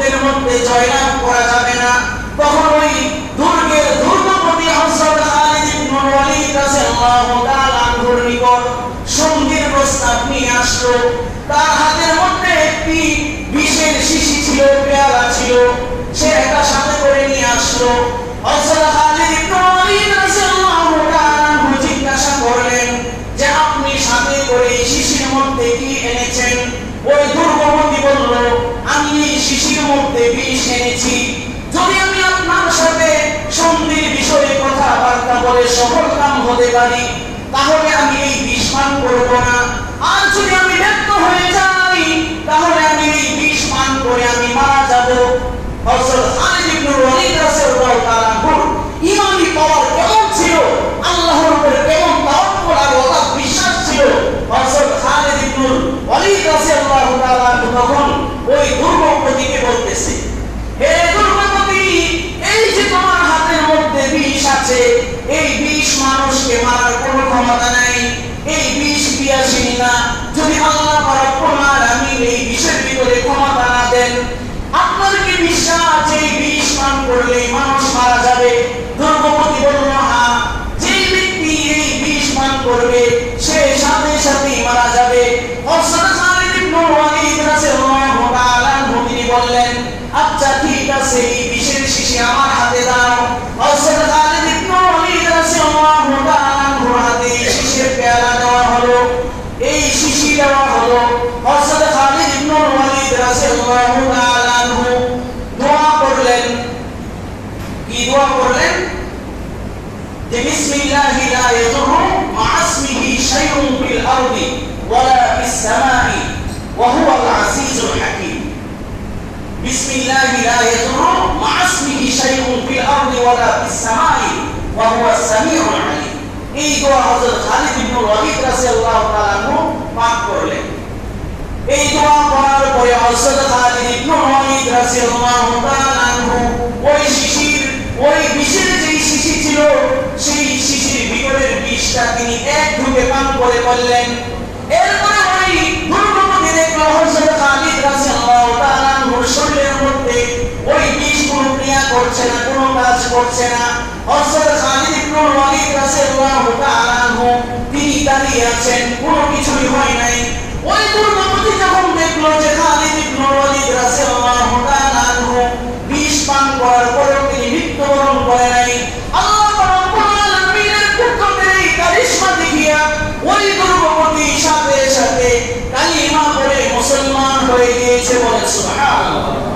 দুর্গের মধ্যে জয়লাভ করা যাবে না। তখন ওই দুর্গের দুর্গপতি হযরত খালিদ ইবনে ওয়ালিদ রাদিয়াল্লাহু তাআলা আনহুর নিকট সন্ধির প্রস্তাব নিয়ে আসলো। তার হাতের মধ্যে একটি বিষের শিশি ছিল, পেয়ালা ছিল, সে এটা সাথে করে নিয়ে আসলো। হযরত খালিদ ইবনে ওয়ালিদ রাদিয়াল্লাহু তাআলা আনহু জিজ্ঞাসা করলেন যে আপনি সাথে করে এই শিশির মধ্যে কি এনেছেন? ওই দুর্গপতি বলল, আমি এই শিশির মধ্যে বিষ এনেছি। যদি আমি আপনার সাথে সন্ধির বিষয়ে কথাবার্তা বলে সফল কাম হতে পারি, তাহলে আমি এই বিষ পান করব না। আর যদি আমি ব্যর্থ হয়ে যাই, তাহলে আমি এই বিষ পান করে আমি মারা যাব। হযরত খালিদ ইবনে ওয়ালিদ রাদিয়াল্লাহু তাআলা ঈমানি পাওয়ার কেমন ছিল, আল্লাহর উপরে কেমন তাওয়াক্কুল আর অগাধ বিশ্বাস ছিল। হযরত খালিদ ইবনে ওয়ালিদ রাদিয়াল্লাহু তাআলা তখন ওই দুর্গপতিকে বলতেছে, হে দুর্গপতি, এই যে তোমার হাতের মধ্যে বিষ আছে, এই বিষ মানুষকে মারার কোনো ক্ষমতা নাই। এই বিষ পিয়াসিনী না। যদি আল্লাহ রাব্বুল আলামিন এই বিষের ভিতরে ক্ষমতা না দেন, আপনার কি বিশ্বাস যে এই বিষ পান করলে মানুষ মারা যাবে? দুর্গপতি বলল, হ্যাঁ, যে ব্যক্তি এই বিষ পান করবে সে সাথে সাথেই মারা যাবে। হযরত খালিদ ইবনে ওয়ালিদ রাদিয়াল্লাহু তাআলা তিনি বললেন, আচ্ছা ঠিক আছে, এই বিষের শিশি আমার হাতে দাও। হযরত খালিদ ইবনে ওয়ালিদ রাদিয়াল্লাহু তাআলা হাতে শিশির পেয়ালা দেওয়া হলো, এই শিশি দেওয়া হলো। হযরত খালিদ ইবনে ওয়ালিদ রাদিয়াল্লাহু তাআলা দোয়া করলেন। কি দোয়া করলেন? যে বিসমিল্লাহি লা ইয়াদুররু মা ইসমিহি শাইউন ফিল আরদি ওয়ালা ফিস সামাই ওয়া হুয়াল আজিজুল হাকীম। বিসমিল্লাহি লা ইয়াদুররু মা ইসমিহি শাইউন ফিল আরদি ওয়ালা ফিস সামাই ওয়া হুয়াস সামিউল আলীম। এই দোয়া হযরত খালিদ ইবনে ওয়ালিদ রাদিয়াল্লাহু তাআলা পাঠ করলেন। এই দোয়া করার পরে হযরত খালিদ ইবনে ওয়ালিদ রাদিয়াল্লাহু তাআলা ওই শিশির, ওই বিষের যে শিশি ছিল, সেই শিশির ভিতরের বিষটা তিনি এক ঢুকে পান করে বললেন। এরপরে ওই দুর্গপতি দেখল হযরত খালিদ রাদিয়াল্লাহু তাআলা শরীরের মধ্যে ওই বিষ কোনো ক্রিয়া করছে না, কোনো কাজ করছে না। হযরত খালিদ ইবনে ওয়ালিদ রাদিয়াল্লাহু তাআলা তিনি দাঁড়িয়ে আছেন, কোনো কিছুই হয় নাই। ওই দুর্গপতি যখন দেখলো যে খালিদ ইবনে ওয়ালিদ রাদিয়াল্লাহু তাআলা বিষ পান করার পরেও তিনি মৃত্যুবরণ করে নাই, আল্লাহ রাব্বুল আলামিনের পক্ষ থেকে কারিশমা দেখিয়া ওই দুর্গপতি সাথে সাথে কালিমা পড়ে মুসলমান হয়ে গিয়েছে। বলে সুবহানাল্লাহ।